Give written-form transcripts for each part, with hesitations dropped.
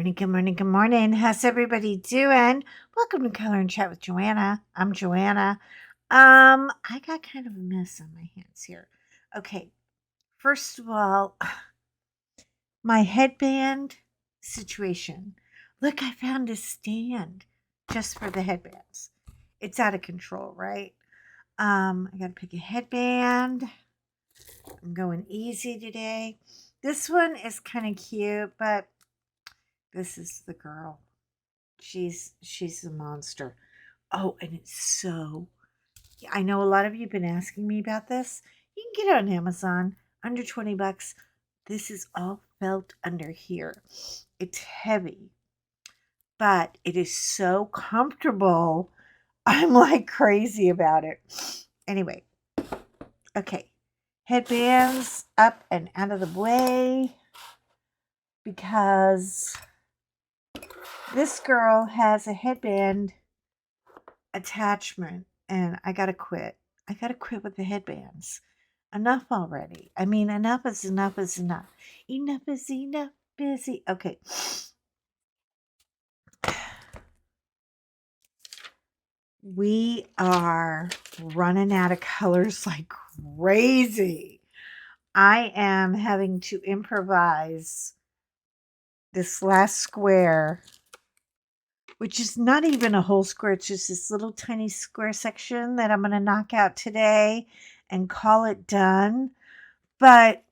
morning, good morning, good morning. How's everybody doing? Welcome to Color and Chat with Joanna. I'm Joanna. I got kind of a mess on my hands here. Okay, first of all, my headband situation. Look, I found a stand just for the headbands. It's out of control, right? I gotta pick a headband. I'm going easy today. This one is kind of cute, but this is the girl. She's a monster. Oh, and it's so I know a lot of you have been asking me about this. You can get it on Amazon under 20 bucks. This is all felt under here. It's heavy, but it is so comfortable. I'm like crazy about it. Anyway, okay. Headbands up and out of the way because this girl has a headband attachment and I gotta quit. I gotta quit with the headbands. Enough already. I mean, enough is enough is enough. Enough is enough, busy. Okay. We are running out of colors like crazy. I am having to improvise this last square, which is not even a whole square. It's just this little tiny square section that I'm going to knock out today and call it done. But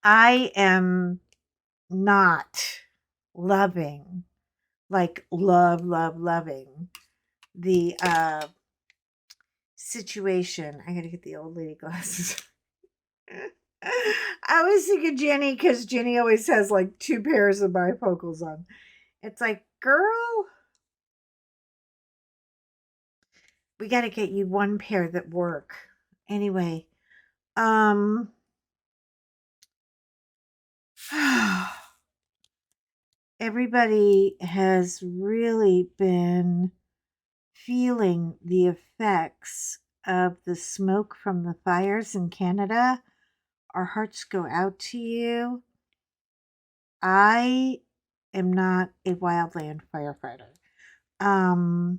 I am not loving, like loving the situation. I gotta get the old lady glasses. I was thinking Jenny because Jenny always has like two pairs of bifocals on. It's like, girl, we got to get you one pair that work. Anyway, um, everybody has really been feeling the effects of the smoke from the fires in Canada. Our hearts go out to you. I am not a wildland firefighter. Um,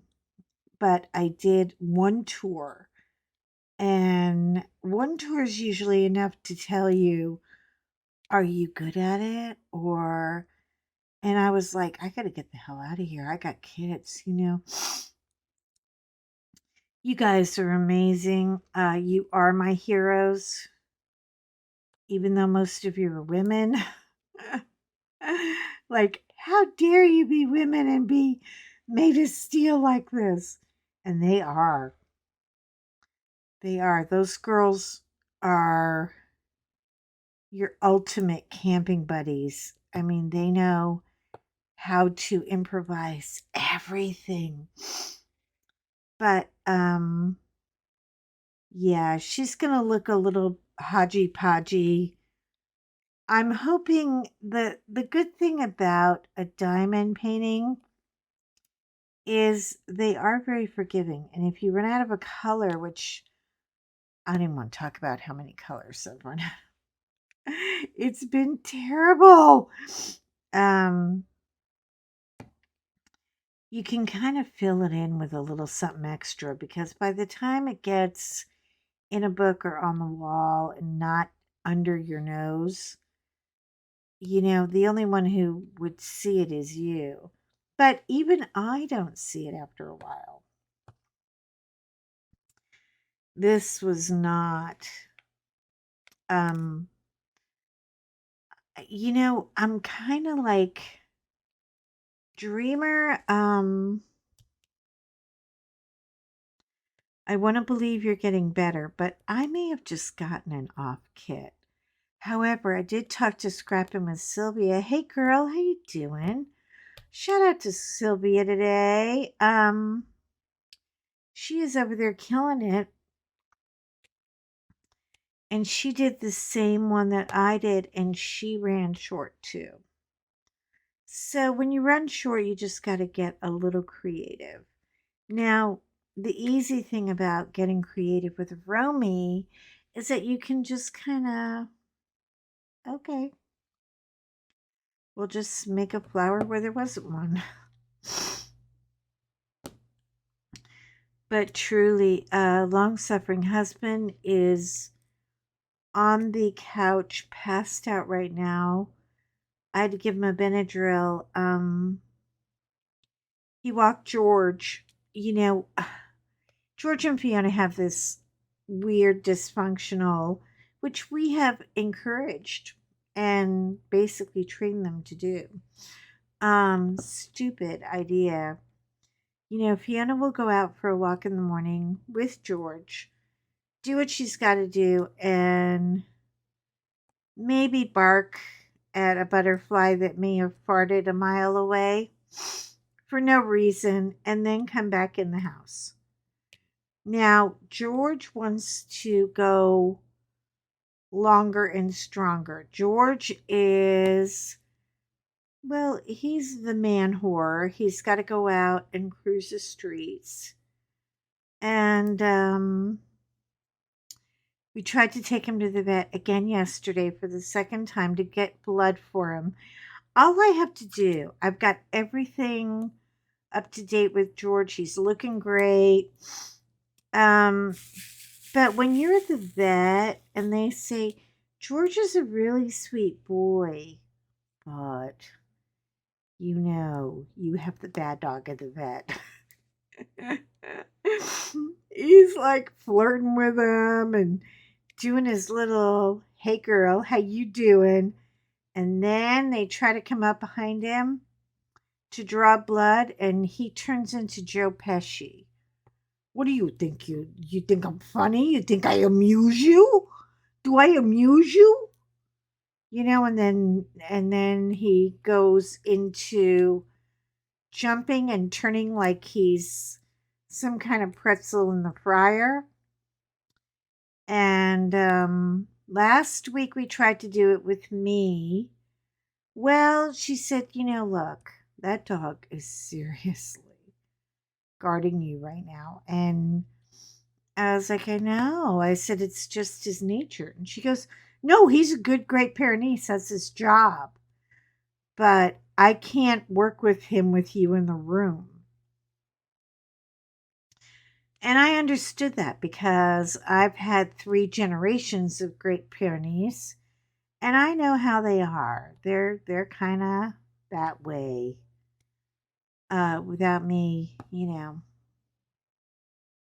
but I did one tour, and one tour is usually enough to tell you, are you good at it? And I was like, I gotta get the hell out of here. I got kids. You guys are amazing. You are my heroes, even though most of you are women. Like, how dare you be women and be made of steel like this? And they are. They are. Those girls are your ultimate camping buddies. I mean, they know how to improvise everything. But yeah, she's gonna look a little hodgy podgy. I'm hoping the good thing about a diamond painting is they are very forgiving. And if you run out of a color, which I don't even want to talk about how many colors I've run out. It's been terrible. Um, you can kind of fill it in with a little something extra because by the time it gets in a book or on the wall and not under your nose, the only one who would see it is you. But even I don't see it after a while. This was not, um, I'm kind of like dreamer. I want to believe you're getting better, but I may have just gotten an off kit. However, I did talk to Scrapping with Sylvia. Hey girl, how you doing? Shout out to Sylvia today. She is over there killing it. And she did the same one that I did, and she ran short too. So when you run short, you just got to get a little creative. Now, the easy thing about getting creative with Romy is that you can just kind of, okay, We'll just make a flower where there wasn't one. But truly, a long suffering husband is on the couch, passed out right now. I had to give him a Benadryl. He walked George. You know, George and Fiona have this weird dysfunctional, which we have encouraged and basically trained them to do. Stupid idea. Fiona will go out for a walk in the morning with George, do what she's got to do, and maybe bark at a butterfly that may have farted a mile away for no reason, and then come back in the house. Now, George wants to go longer and stronger. George is, well, he's the man whore. He's got to go out and cruise the streets. And we tried to take him to the vet again yesterday for the second time to get blood for him. All I have to do, I've got everything up to date with George. He's looking great. But when you're at the vet and they say, George is a really sweet boy, but you have the bad dog at the vet. He's like flirting with him and doing his little, hey girl, how you doing? And then they try to come up behind him to draw blood, and he turns into Joe Pesci. What do you think? You think I'm funny? You think I amuse you? Do I amuse you? And then he goes into jumping and turning like he's some kind of pretzel in the fryer. And last week we tried to do it with me. Well, she said, look, that dog is seriously guarding you right now. And I was like, I know. I said, it's just his nature. And she goes, no, he's a good Great Pyrenees. That's his job. But I can't work with him with you in the room. And I understood that because I've had 3 generations of Great Pyrenees, and I know how they are. They're kind of that way. Without me,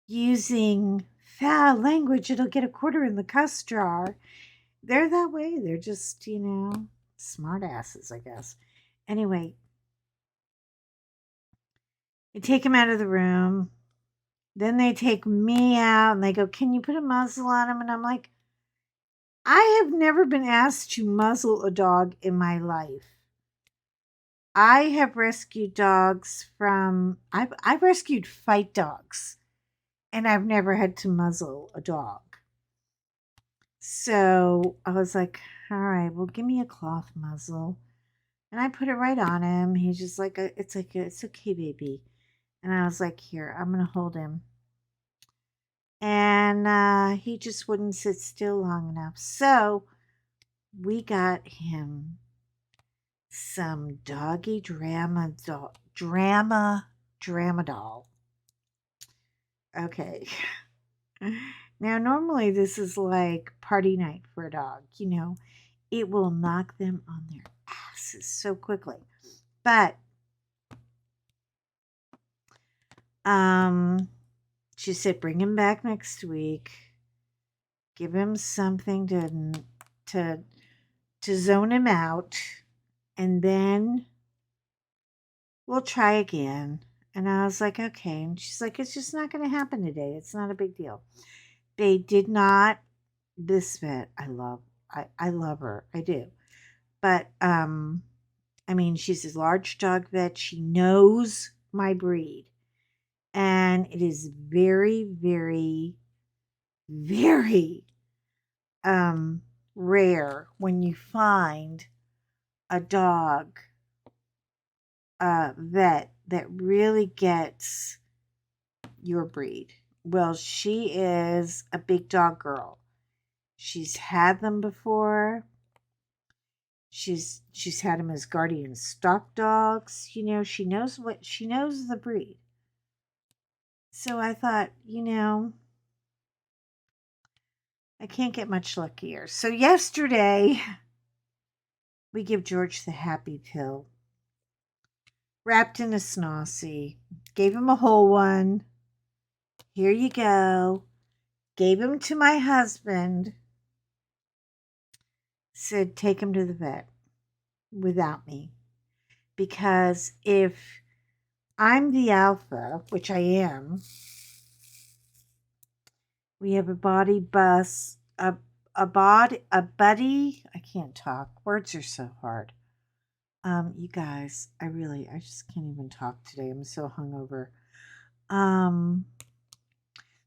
using foul language, it'll get a quarter in the cuss jar. They're that way. They're just, smart asses, I guess. Anyway, I take him out of the room. Then they take me out and they go, can you put a muzzle on him? And I'm like, I have never been asked to muzzle a dog in my life. I have rescued dogs I've rescued fight dogs, and I've never had to muzzle a dog. So I was like, all right, well, give me a cloth muzzle. And I put it right on him. He's just like, it's okay, baby. And I was like, here, I'm going to hold him. And he just wouldn't sit still long enough. So we got him some doggy dramadol. Okay. Now, normally this is like party night for a dog. It will knock them on their asses so quickly. But she said, bring him back next week. Give him something to zone him out, and then we'll try again. And I was like, okay. And she's like, it's just not going to happen today. It's not a big deal. They did not. This vet, I love her. I do. But she's a large dog vet. She knows my breed. And it is very, very, very rare when you find a dog vet that really gets your breed. Well, she is a big dog girl. She's had them before. She's had him as guardian stock dogs. She knows the breed. So I thought, I can't get much luckier. So yesterday we give George the happy pill, wrapped in a Snossie. Gave him a whole one. Here you go. Gave him to my husband. Said, take him to the vet without me. Because if I'm the alpha, which I am, we have a body bus, a buddy. I can't talk. Words are so hard. You guys, I just can't even talk today. I'm so hungover.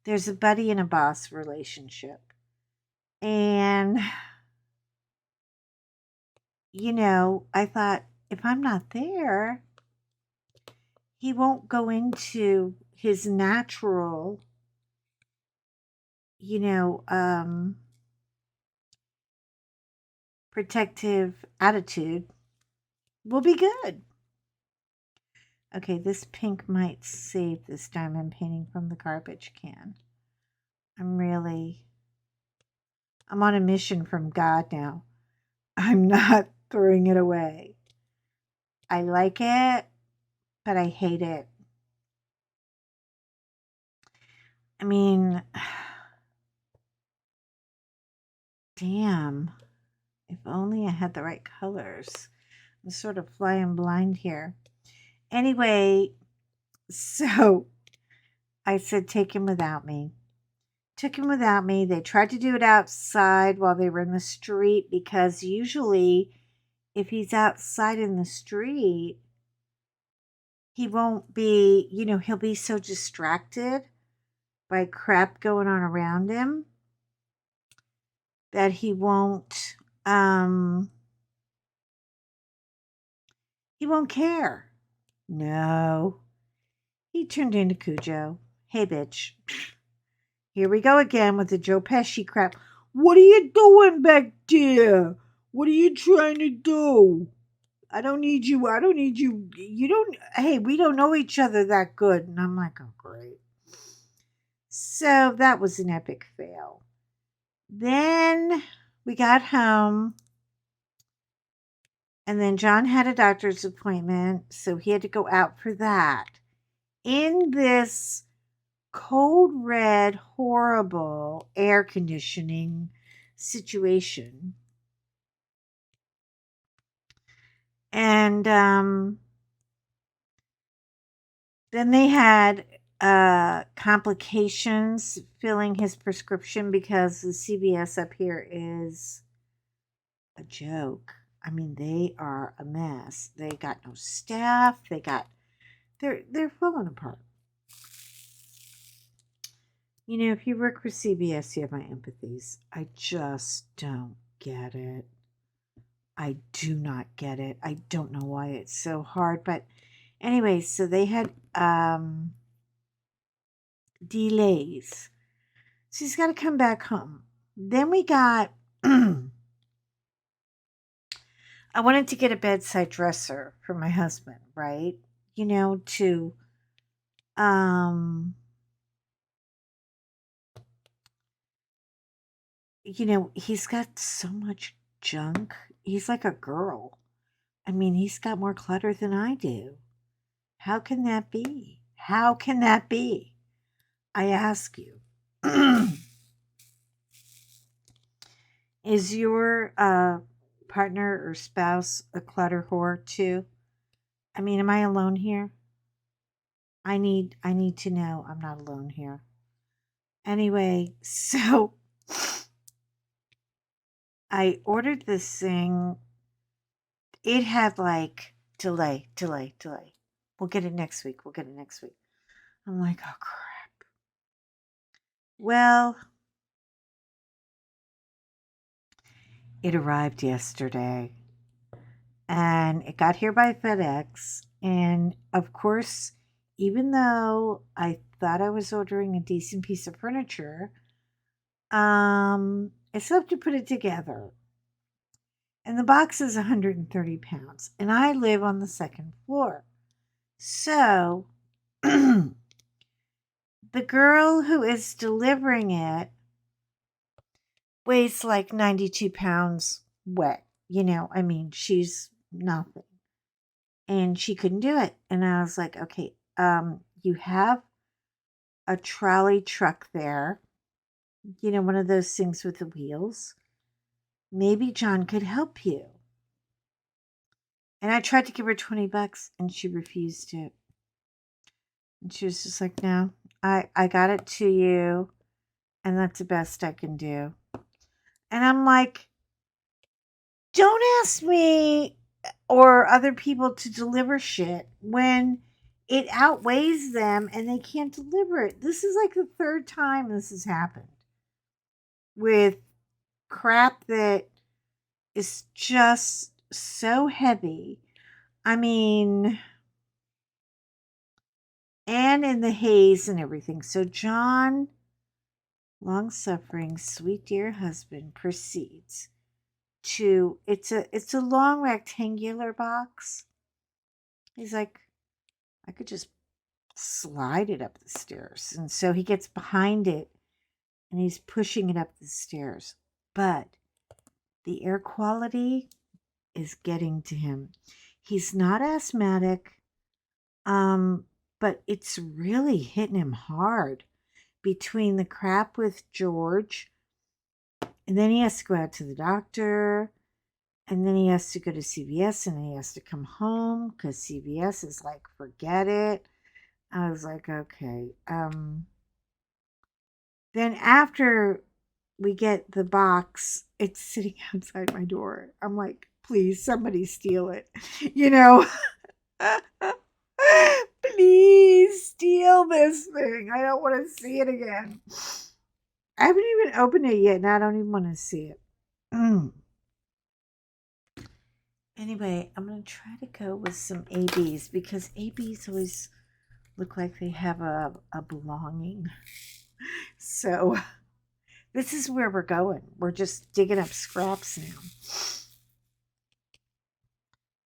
There's a buddy and a boss relationship. And, I thought, if I'm not there, he won't go into his natural, protective attitude. Will be good. Okay, this pink might save this diamond painting from the garbage can. I'm on a mission from God now. I'm not throwing it away. I like it, but I hate it. I mean, damn. If only I had the right colors. I'm sort of flying blind here. Anyway, so I said, take him without me. Took him without me. They tried to do it outside while they were in the street because usually if he's outside in the street, he won't be, he'll be so distracted by crap going on around him that he won't care. No. He turned into Cujo. Hey, bitch. Here we go again with the Joe Pesci crap. What are you doing back there? What are you trying to do? I don't need you. I don't need you. You don't. Hey, we don't know each other that good. And I'm like, oh, great. So that was an epic fail. Then we got home. And then John had a doctor's appointment. So he had to go out for that. In this cold red, horrible air conditioning situation. And then they had complications filling his prescription because the CVS up here is a joke. I mean, they are a mess. They got no staff. They're falling apart. If you work for CVS, you have my empathies. I just don't get it. I do not get it. I don't know why it's so hard. But anyway, so they had delays. So he's got to come back home. Then we got, I wanted to get a bedside dresser for my husband, right? To, he's got so much junk. He's like a girl. I mean, he's got more clutter than I do. How can that be? How can that be? I ask you. Is your partner or spouse a clutter whore too? I mean, am I alone here? I need to know I'm not alone here. Anyway, so I ordered this thing. It had like delay. We'll get it next week. I'm like, oh crap. Well, it arrived yesterday. And it got here by FedEx. And of course, even though I thought I was ordering a decent piece of furniture, I still have to put it together. And the box is 130 pounds. And I live on the second floor. So the girl who is delivering it weighs like 92 pounds wet. I mean, she's nothing. And she couldn't do it. And I was like, okay, you have a trolley truck there, one of those things with the wheels. Maybe John could help you. And I tried to give her $20 and she refused it. And she was just like, no, I got it to you and that's the best I can do. And I'm like, don't ask me or other people to deliver shit when it outweighs them and they can't deliver it. This is like the third time this has happened with crap that is just so heavy. I mean, and in the haze and everything. So John, long suffering, sweet dear husband, proceeds to it's a long rectangular box. He's like, I could just slide it up the stairs. And so he gets behind it and he's pushing it up the stairs. But the air quality is getting to him. He's not asthmatic, but it's really hitting him hard between the crap with George, and then he has to go out to the doctor, and then he has to go to CVS, and then he has to come home because CVS is like, forget it. I was like, okay. Then after we get the box, it's sitting outside my door. I'm like, please, somebody steal it. Please steal this thing. I don't want to see it again. I haven't even opened it yet, and I don't even want to see it. Anyway, I'm going to try to go with some ABs because ABs always look like they have a belonging. So this is where we're going. We're just digging up scraps now.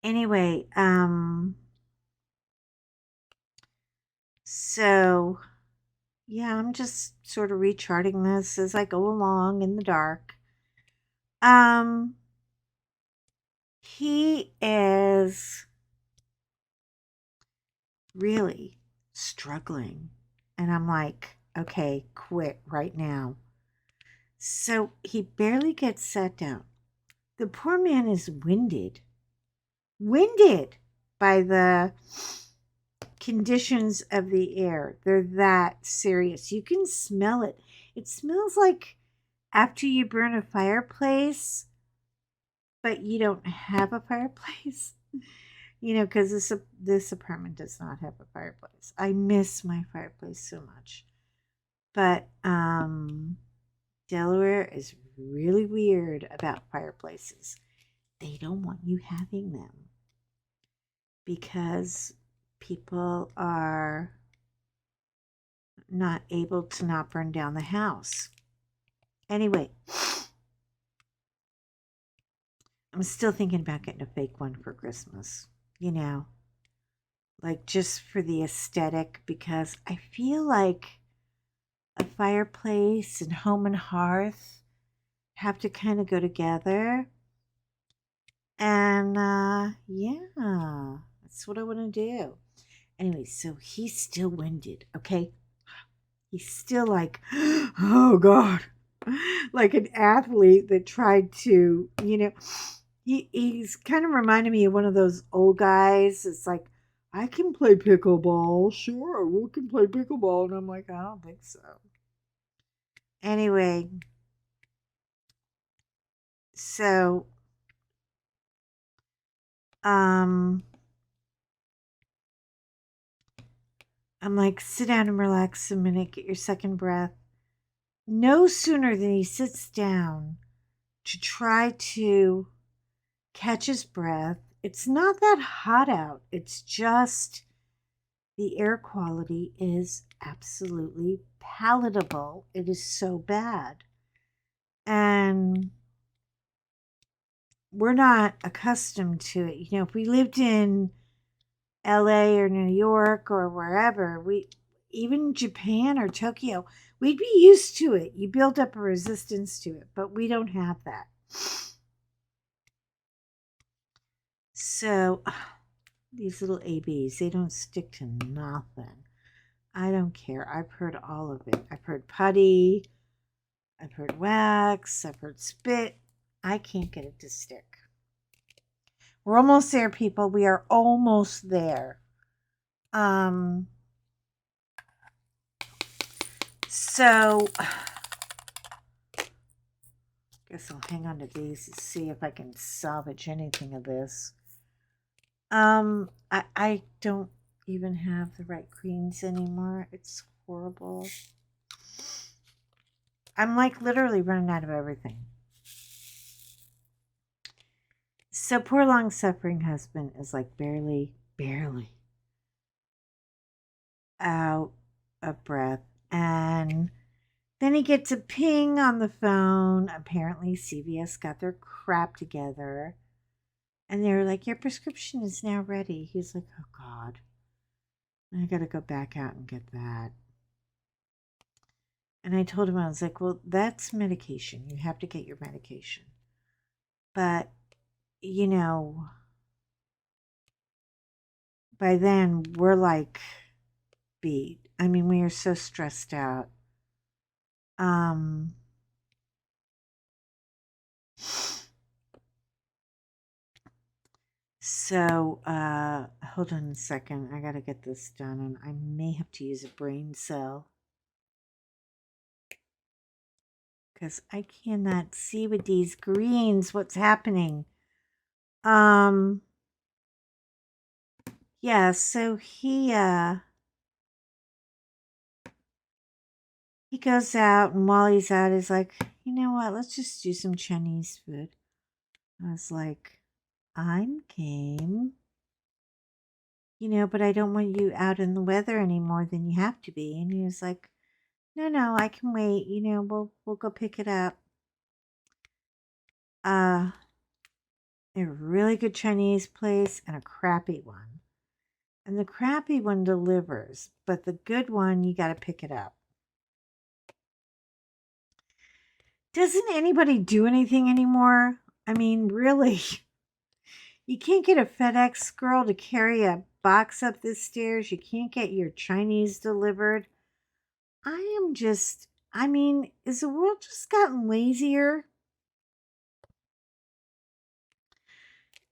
Anyway, so yeah, I'm just sort of recharting this as I go along in the dark. He is really struggling. And I'm like, okay, quit right now. So he barely gets sat down. The poor man is winded by the conditions of the air. They're that serious. You can smell it. It smells like after you burn a fireplace, but you don't have a fireplace. Because this apartment does not have a fireplace. I miss my fireplace so much. But Delaware is really weird about fireplaces. They don't want you having them because people are not able to not burn down the house. Anyway, I'm still thinking about getting a fake one for Christmas, like just for the aesthetic, because I feel like a fireplace and home and hearth have to kind of go together. And yeah, that's what I want to do. Anyway, so he's still winded, okay? He's still like, oh God, like an athlete that tried to, he's kind of reminded me of one of those old guys. It's like, I can play pickleball. Sure, we can play pickleball. And I'm like, I don't think so. Anyway, so, I'm like, sit down and relax a minute, get your second breath. No sooner than he sits down to try to catch his breath. It's not that hot out. It's just the air quality is absolutely palatable. It is so bad. And we're not accustomed to it. You know, if we lived in LA or New York or wherever, we even Japan or Tokyo, we'd be used to it. You build up a resistance to it, but we don't have that. So these little ABs, they don't stick to nothing. I don't care. I've heard all of it. I've heard putty, I've heard wax, I've heard spit. I can't get it to stick. We're almost there, people. We are almost there. Um so guess I'll hang on to these to see if I can salvage anything of this. I don't even have the right greens anymore. It's horrible. I'm like literally running out of everything. So poor long suffering husband is like barely out of breath. And then he gets a ping on the phone. Apparently CVS got their crap together. And they're like, your prescription is now ready. He's like, oh God, I got to go back out and get that. And I told him, I was like, well, that's medication. You have to get your medication. But, you know, by then we're like beat. I mean, we are so stressed out. Um, so, hold on a second. I got to get this done, and I may have to use a brain cell because I cannot see with these greens what's happening. Um, yeah, so he goes out, and while he's out, he's like, you know what? Let's just do some Chinese food. I was like, I'm game. You know, but I don't want you out in the weather any more than you have to be. And he was like, no, I can wait. You know, we'll go pick it up. Uh, a really good Chinese place and a crappy one. And the crappy one delivers, but the good one, you got to pick it up. Doesn't anybody do anything anymore? I mean, really, you can't get a FedEx girl to carry a box up the stairs. You can't get your Chinese delivered. I mean, is the world just gotten lazier?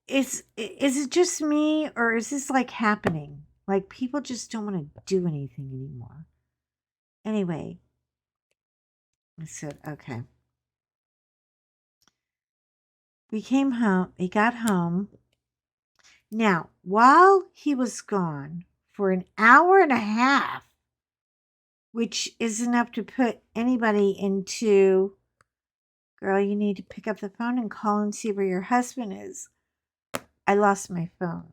Is it just me, or is this like happening? Like people just don't want to do anything anymore. Anyway, I said, okay. We came home. He got home. Now, while he was gone for an hour and a half, which is enough to put anybody into, girl, you need to pick up the phone and call and see where your husband is. I lost my phone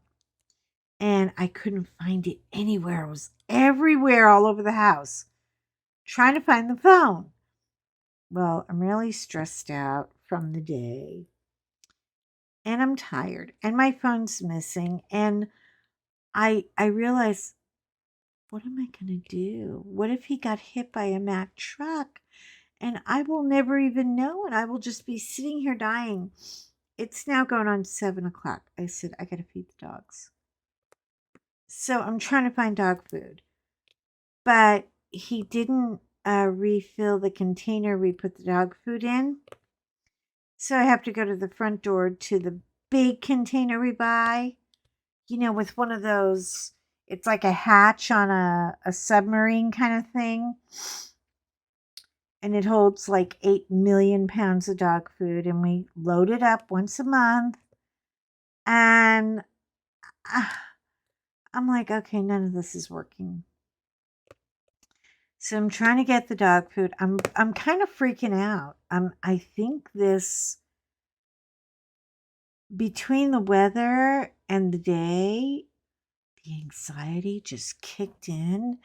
and I couldn't find it anywhere. It was everywhere all over the house trying to find the phone. Well, I'm really stressed out from the day and I'm tired and my phone's missing and I realized, what am I going to do? What if he got hit by a Mack truck and I will never even know and I will just be sitting here dying? It's now going on 7 o'clock. I said, I got to feed the dogs. So I'm trying to find dog food. But he didn't refill the container we put the dog food in. So I have to go to the front door to the big container we buy, you know, with one of those, it's like a hatch on a submarine kind of thing. And it holds like 8 million pounds of dog food. And we load it up once a month. And I'm like, okay, none of this is working. So I'm trying to get the dog food. I'm kind of freaking out. I think this, between the weather and the day, the anxiety just kicked in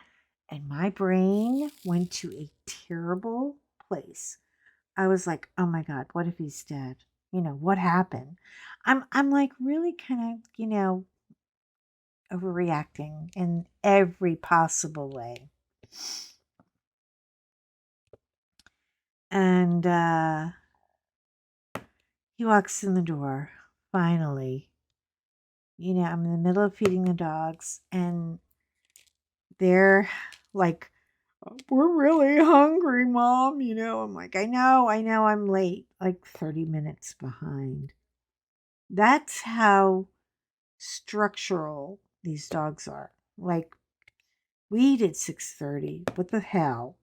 and my brain went to a terrible place. I was like, "Oh my god, what if he's dead? What happened? I'm like really kind of, overreacting in every possible way. And he walks in the door, finally. I'm in the middle of feeding the dogs, and they're like, we're really hungry, Mom. I'm like, I know, I'm late, like 30 minutes behind. That's how structural these dogs are. Like, we eat at 6:30. What the hell?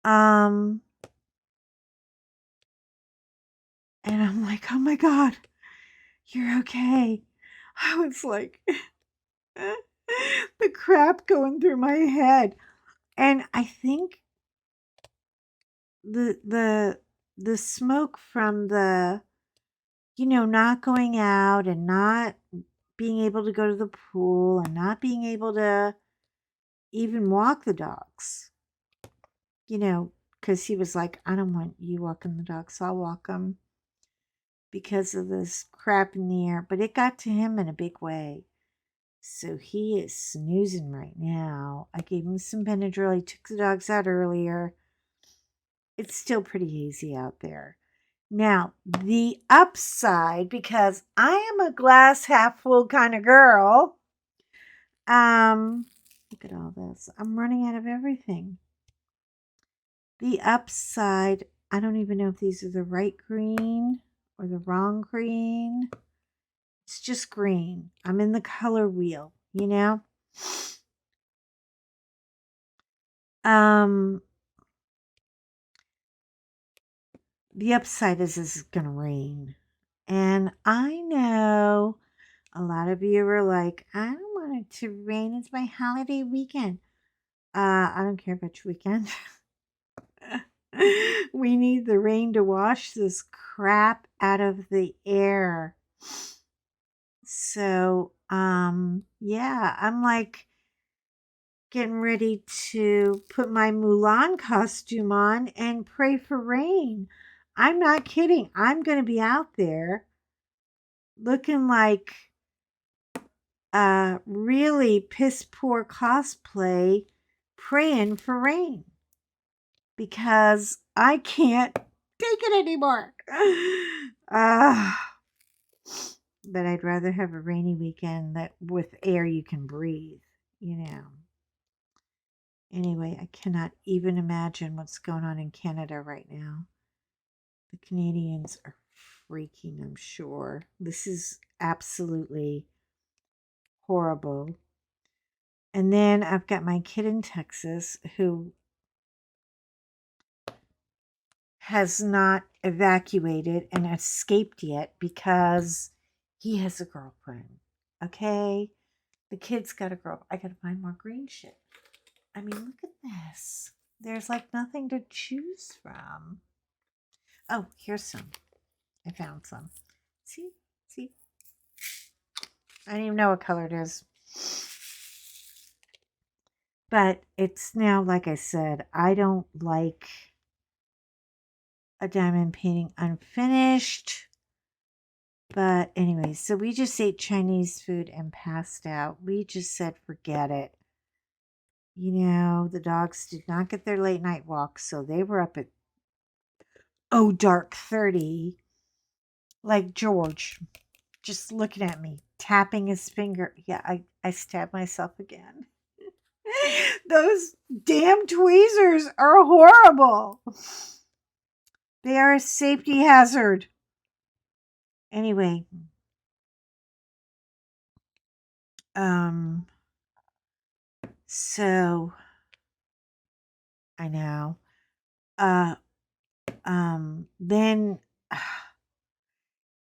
Um, and I'm like, oh my God, you're okay. I was like, the crap going through my head. And I think the smoke from the not going out and not being able to go to the pool and not being able to even walk the dogs, because he was like, I don't want you walking the dogs, I'll walk them, because of this crap in the air. But it got to him in a big way. So he is snoozing right now. I gave him some Benadryl. He took the dogs out earlier. It's still pretty hazy out there. Now, the upside, because I am a glass half full kind of girl. Look at all this. I'm running out of everything. The upside, I don't even know if these are the right green or the wrong green. It's just green. I'm in the color wheel, Um, the upside is this is gonna rain. And I know a lot of you are like, I don't want it to rain. It's my holiday weekend. I don't care about your weekend. We need the rain to wash this crap out of the air. So, yeah, I'm like getting ready to put my Mulan costume on and pray for rain. I'm not kidding. I'm going to be out there looking like really piss poor cosplay, praying for rain because I can't take it anymore. But I'd rather have a rainy weekend that with air you can breathe. Anyway, I cannot even imagine what's going on in Canada right now. The Canadians are freaking, I'm sure. This is absolutely horrible. And then I've got my kid in Texas who has not evacuated and escaped yet because he has a girlfriend. Okay? The kid's got a girl. I gotta find more green shit. I mean, look at this. There's like nothing to choose from. Oh, here's some. I found some. See? See? I don't even know what color it is. But it's now, like I said, I don't like a diamond painting unfinished. But anyway, so we just ate Chinese food and passed out. We just said, forget it. The dogs did not get their late night walk, so they were up at dark 30, like George, just looking at me, tapping his finger. Yeah, I stabbed myself again. Those damn tweezers are horrible. They are a safety hazard. Anyway, so I know. Then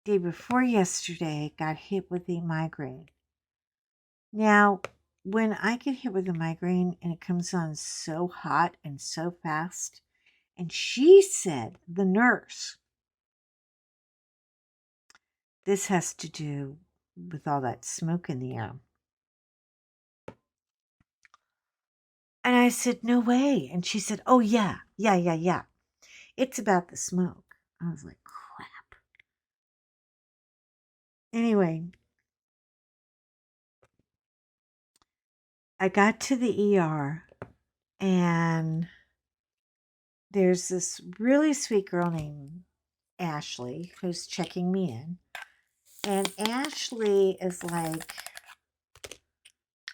day before yesterday, got hit with a migraine. Now, when I get hit with a migraine and it comes on so hot and so fast, and she said, the nurse, this has to do with all that smoke in the air. And I said, no way. And she said, oh, yeah. It's about the smoke. I was like, crap. Anyway, I got to the ER and there's this really sweet girl named Ashley who's checking me in. And Ashley is like,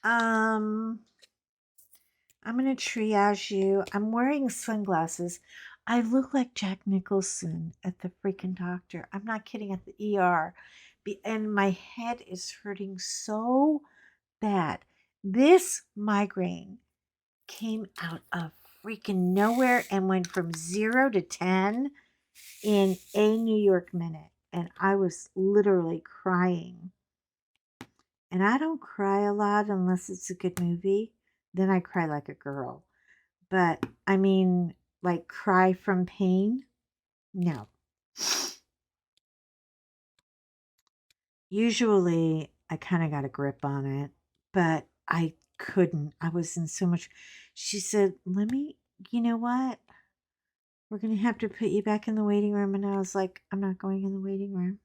um, I'm going to triage you. I'm wearing sunglasses. I look like Jack Nicholson at the freaking doctor. I'm not kidding, at the ER. And my head is hurting so bad. This migraine came out of freaking nowhere and went from 0 to 10 in a New York minute. And I was literally crying. And I don't cry a lot unless it's a good movie. Then I cry like a girl. But I mean, like cry from pain? No. Usually I kind of got a grip on it, but I couldn't. I was in so much. She said, "Let me, you know what? We're going to have to put you back in the waiting room." And I was like, "I'm not going in the waiting room."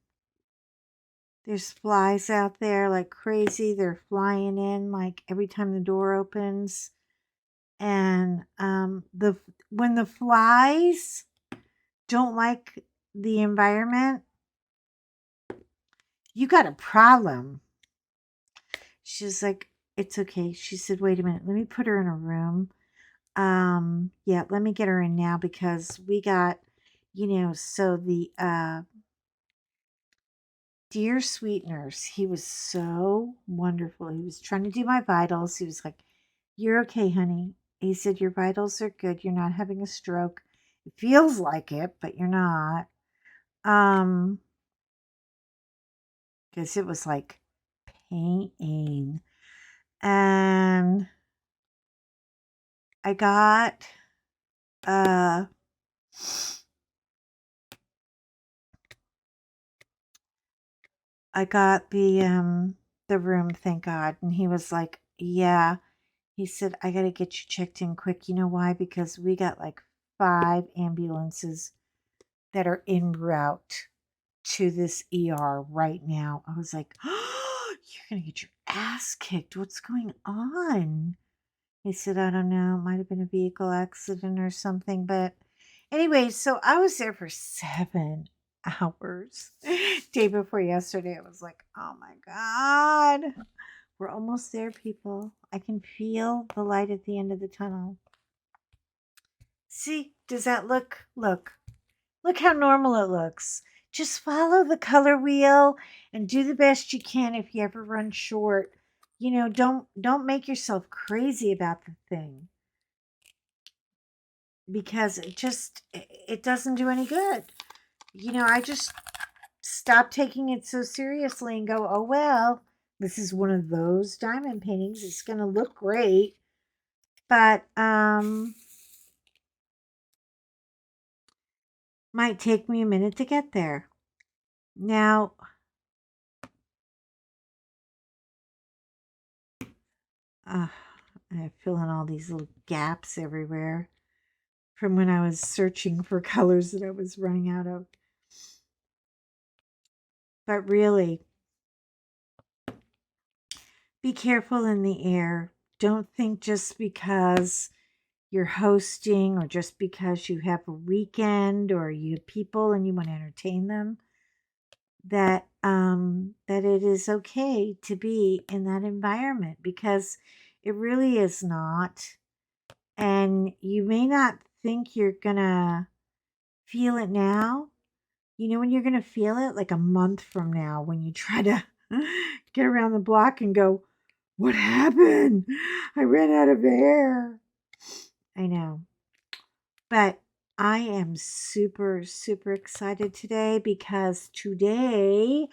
There's flies out there like crazy. They're flying in like every time the door opens. And the when the flies don't like the environment, you got a problem. She's like, it's okay. She said, wait a minute, let me put her in a room. Yeah, let me get her in now because we got, so the dear sweet nurse, he was so wonderful. He was trying to do my vitals. He was like, you're okay, honey. He said, your vitals are good. You're not having a stroke. It feels like it, but you're not. Um, because it was like pain. And I got uh I got the room, thank God. And he was like, yeah. He said, I gotta get you checked in quick. You know why? Because we got like 5 ambulances that are en route to this ER right now. I was like, oh, you're gonna get your ass kicked. What's going on? He said, I don't know, it might have been a vehicle accident or something. But anyway, so I was there for 7 hours. Day before yesterday, I was like, oh my God, we're almost there, people. I can feel the light at the end of the tunnel. See, does that look how normal it looks. Just follow the color wheel and do the best you can if you ever run short. Don't make yourself crazy about the thing because it doesn't do any good. I just stop taking it so seriously and go, "Oh well, this is one of those diamond paintings. It's going to look great." But might take me a minute to get there. Now, I'm filling all these little gaps everywhere from when I was searching for colors that I was running out of. But really, be careful in the air. Don't think just because you're hosting or just because you have a weekend or you have people and you want to entertain them that it is okay to be in that environment, because it really is not. And you may not think you're gonna feel it now. You know when you're gonna feel it? Like a month from now when you try to get around the block and go, what happened? I ran out of air. I know. But I am super, super excited today because today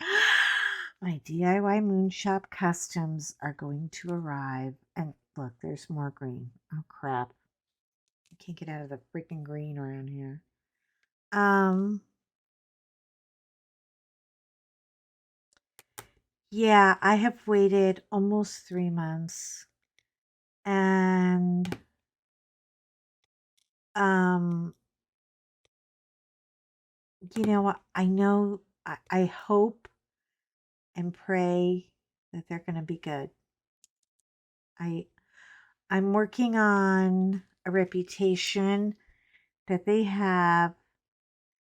my DIY Moonshop customs are going to arrive. And look, there's more green. Oh crap. I can't get out of the freaking green around here. Yeah, I have waited almost 3 months. And um you know what? I know, I hope and pray that they're going to be good. I I'm working on a reputation that they have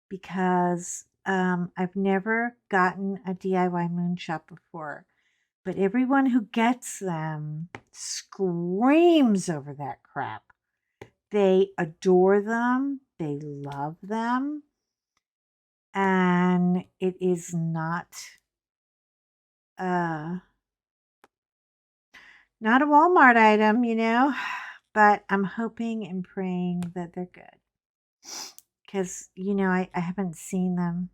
because I've never gotten a DIY moon shop before, but everyone who gets them screams over that crap. They adore them, they love them, and it is uh not a Walmart item, but I'm hoping and praying that they're good. Because, I haven't seen them.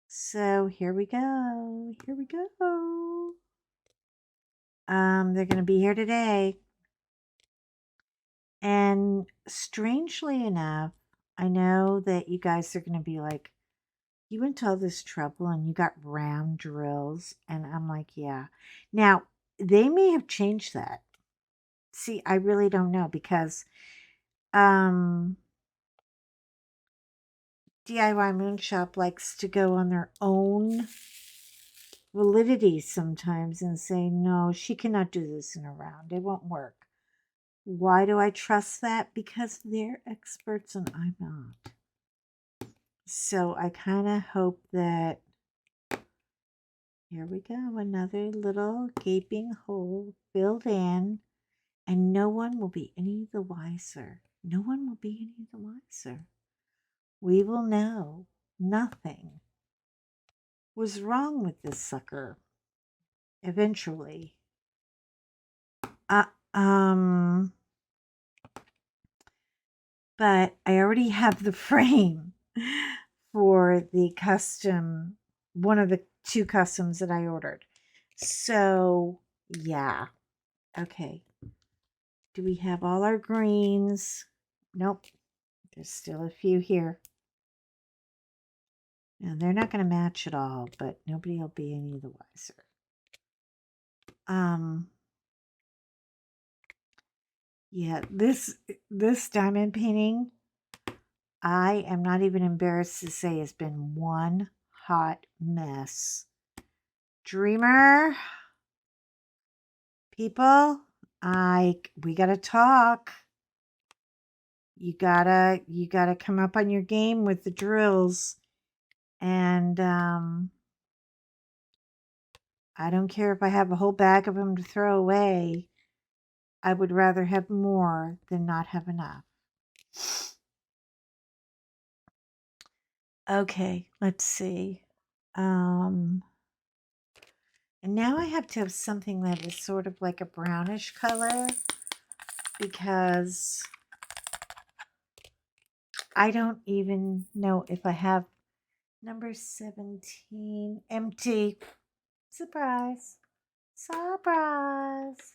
So here we go. Here we go. They're going to be here today. And strangely enough, I know that you guys are going to be like, you went to all this trouble and you got round drills. And I'm like, yeah. Now, they may have changed that. See, I really don't know because DIY Moon Shop likes to go on their own validity sometimes and say, no, she cannot do this in a round. It won't work. Why do I trust that? Because they're experts and I'm not. So I kind of hope that, here we go, another little gaping hole filled in, and no one will be any the wiser. No one will be any the wiser. We will know nothing was wrong with this sucker eventually. Uh, um, but I already have the frame for the custom, one of the two customs that I ordered. So, yeah. Okay. Do we have all our greens? Nope. There's still a few here. Now, they're not going to match at all, but nobody will be any the wiser. Yeah, this diamond painting, I am not even embarrassed to say, has been one hot mess. Dreamer, people, we gotta talk. You gotta come up on your game with the drills, and I don't care if I have a whole bag of them to throw away. I would rather have more than not have enough. Okay, let's see. And now I have to have something that is sort of like a brownish color because I don't even know if I have number 17 empty. Surprise. Surprise.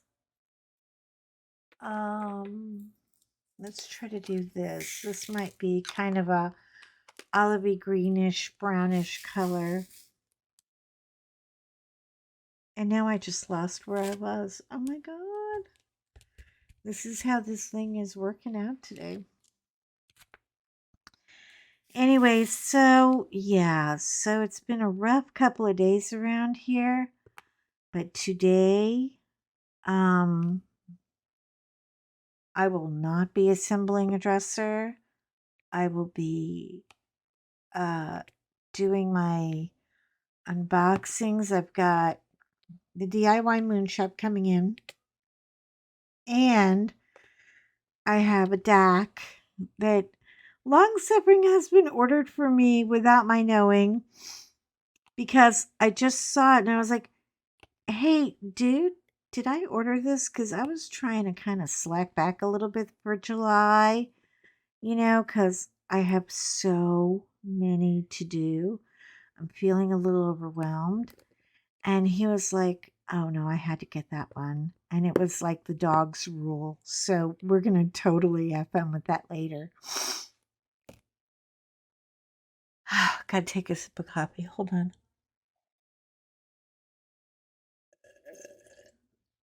Let's try to do this. This might be kind of a olivey greenish brownish color. And now I just lost where I was. Oh my god. This is how this thing is working out today. Anyway, so yeah, so it's been a rough couple of days around here, but today, I will not be assembling a dresser. I will be doing my unboxings. I've got the DIY Moon Shop coming in, and I have a DAC that long suffering husband ordered for me without my knowing because I just saw it and I was like, hey, dude, did I order this? Because I was trying to kind of slack back a little bit for July, because I have so many to do. I'm feeling a little overwhelmed. And he was like, oh no, I had to get that one. And it was like the dog's rule. So we're going to totally have fun with that later. Gotta take a sip of coffee. Hold on.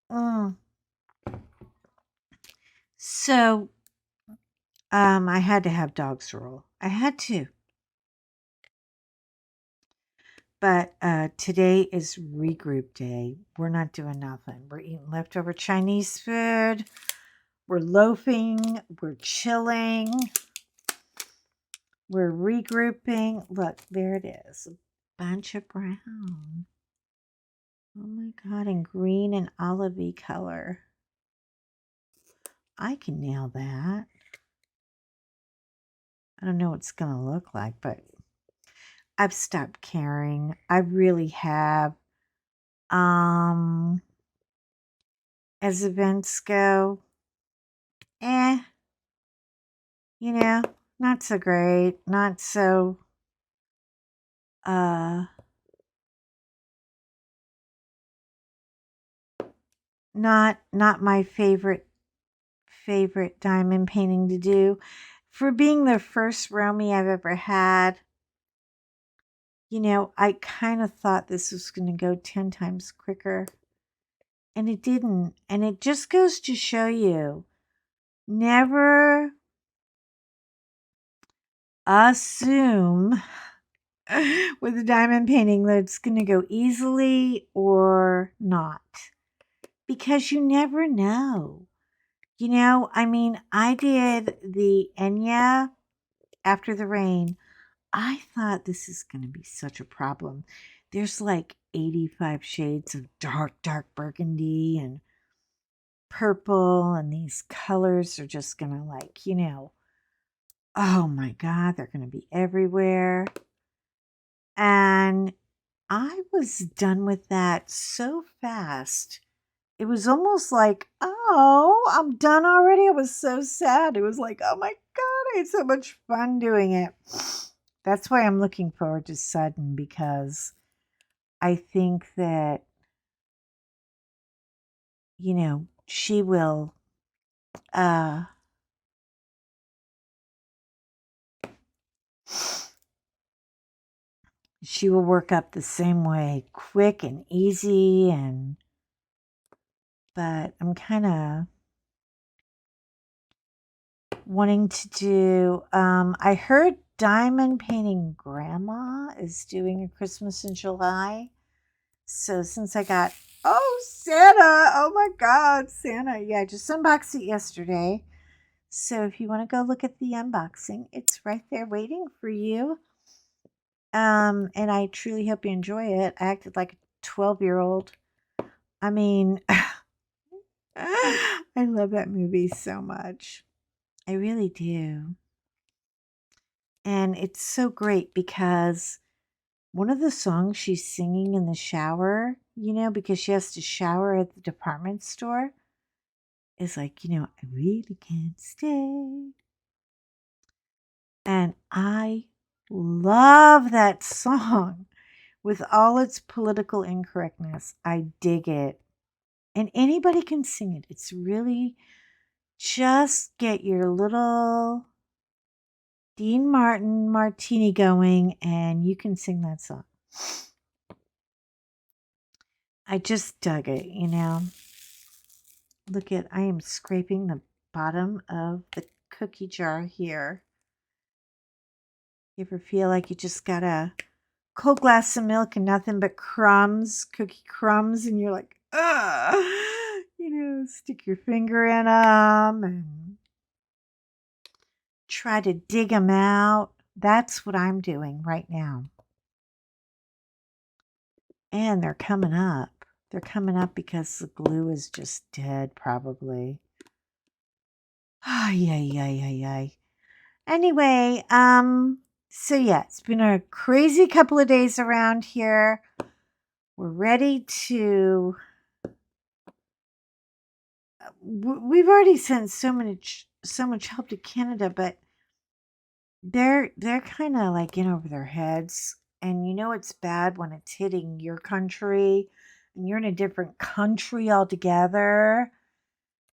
Mm. So, I had to have dog's rule. I had to. But today is regroup day. We're not doing nothing. We're eating leftover Chinese food. We're loafing. We're chilling. We're regrouping. Look, there it is. A bunch of brown. Oh my God. And green and olivey color. I can nail that. I don't know what it's going to look like, but I've stopped caring. I really have. As events go, eh, you know, not so great, not so, uh, not my favorite diamond painting to do. For being the first Romy I've ever had, I kind of thought this was going to go 10 times quicker, and it didn't. And it just goes to show you, never assume with a diamond painting that it's going to go easily or not, because you never know. I mean, I did the Enya after the rain. I thought this is going to be such a problem. There's like 85 shades of dark burgundy and purple, and these colors are just going to, like, oh my God, they're going to be everywhere. And I was done with that so fast. It was almost like, oh, I'm done already. I was so sad. It was like, oh my God, I had so much fun doing it. That's why I'm looking forward to Sudden, because I think that, she will, uh, she will work up the same way, quick and easy. But I'm kind of wanting to do, I heard Diamond Painting Grandma is doing a Christmas in July. So since I got, oh, Santa, oh my God, Santa. Yeah, I just unboxed it yesterday. So if you want to go look at the unboxing, it's right there waiting for you. And I truly hope you enjoy it. I acted like a 12-year-old. I mean, I love that movie so much. I really do. And it's so great because one of the songs she's singing in the shower, because she has to shower at the department store, is like, I really can't stay. And I love that song with all its political incorrectness. I dig it. And anybody can sing it. It's really just get your little Dean Martin martini going and you can sing that song. I just dug it, Look at, I am scraping the bottom of the cookie jar here. You ever feel like you just got a cold glass of milk and nothing but crumbs, cookie crumbs, and you're like, ugh, stick your finger in them and try to dig them out. That's what I'm doing right now. And they're coming up. They're coming up because the glue is just dead, probably. Ay, ay, ay, ay, ay. Anyway, so yeah, it's been a crazy couple of days around here. We're ready to, we've already sent so much help to Canada, but they're kind of like in over their heads. And it's bad when it's hitting your country and you're in a different country altogether.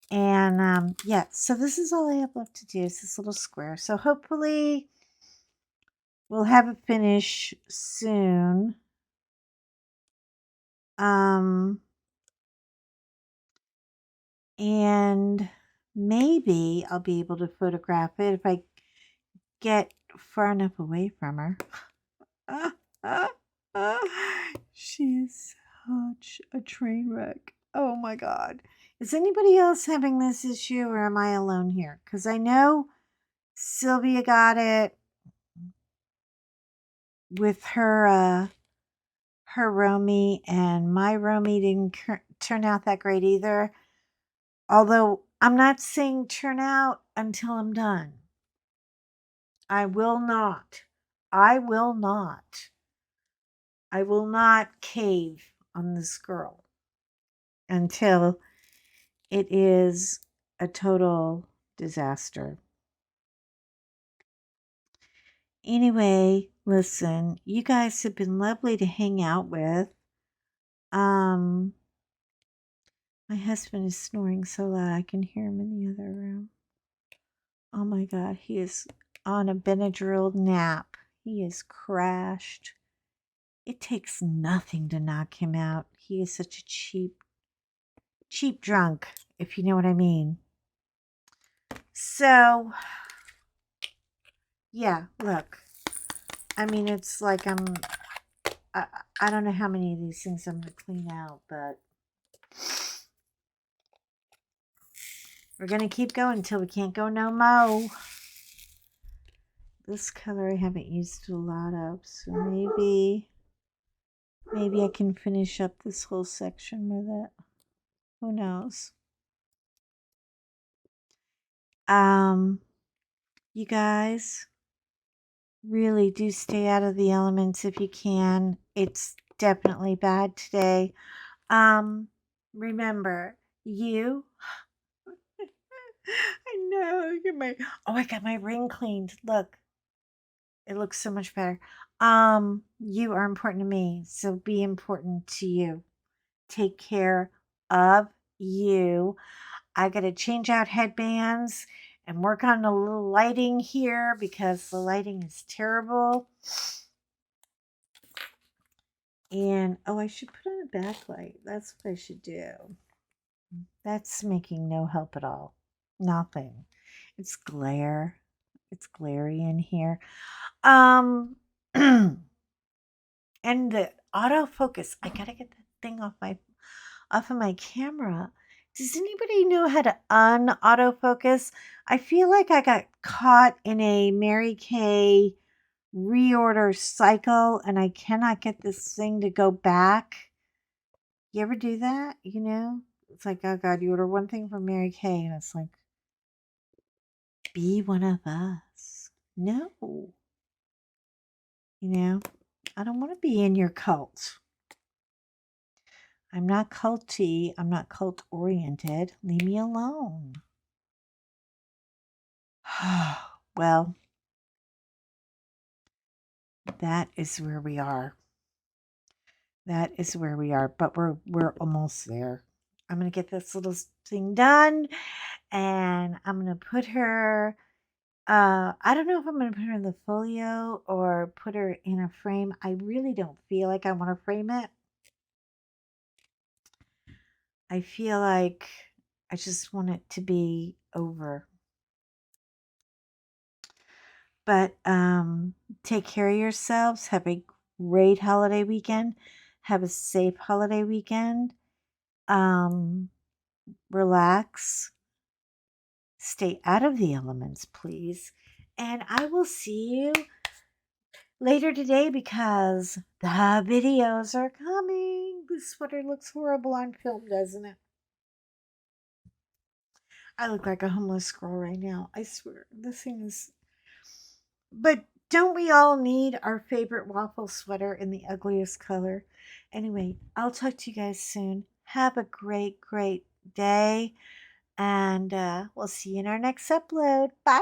And yeah, so this is all I have left to do, is this little square. So hopefully we'll have it finished soon. And maybe I'll be able to photograph it if I get far enough away from her. She is such a train wreck. Oh my God. Is anybody else having this issue or am I alone here? Because I know Sylvia got it with her Romy, and my Romy didn't turn out that great either. Although I'm not saying turn out until I'm done. I will not. I will not. I will not cave on this girl until it is a total disaster. Anyway, listen, you guys have been lovely to hang out with. Um, my husband is snoring so loud I can hear him in the other room. Oh my God, he is on a Benadryl nap. He is crashed. It takes nothing to knock him out. He is such a cheap drunk, if you know what I mean. So, yeah, look. I mean, it's like I, I don't know how many of these things I'm going to clean out, but we're going to keep going until we can't go no more. This color I haven't used a lot of, so maybe I can finish up this whole section with it. Who knows? You guys really do stay out of the elements if you can. It's definitely bad today. Remember, you I know. I got my ring cleaned. Look, it looks so much better. You are important to me, so be important to you. Take care of you. I got to change out headbands and work on a little lighting here because the lighting is terrible. And I should put on a backlight. That's what I should do. That's making no help at all. Nothing. It's glare. It's glary in here. Um and the autofocus. I gotta get that thing off of my camera. Does anybody know how to un-autofocus? I feel like I got caught in a Mary Kay reorder cycle and I cannot get this thing to go back. You ever do that? You know? It's like, oh God, you order one thing from Mary Kay and it's like, be one of us. No. You know, I don't want to be in your cult. I'm not culty. I'm not cult oriented. Leave me alone. Well, that is where we are. That is where we are, but we're almost there. I'm going to get this little thing done and I'm going to put her I don't know if I'm going to put her in the folio or put her in a frame. I really don't feel like I want to frame it. I feel like I just want it to be over. But take care of yourselves. Have a great holiday weekend. Have a safe holiday weekend. Relax. Stay out of the elements, please. And I will see you later today because the videos are coming. This sweater looks horrible on film, doesn't it? I look like a homeless girl right now. I swear. This thing is. But don't we all need our favorite waffle sweater in the ugliest color? Anyway, I'll talk to you guys soon. Have a great day. And we'll see you in our next upload. Bye.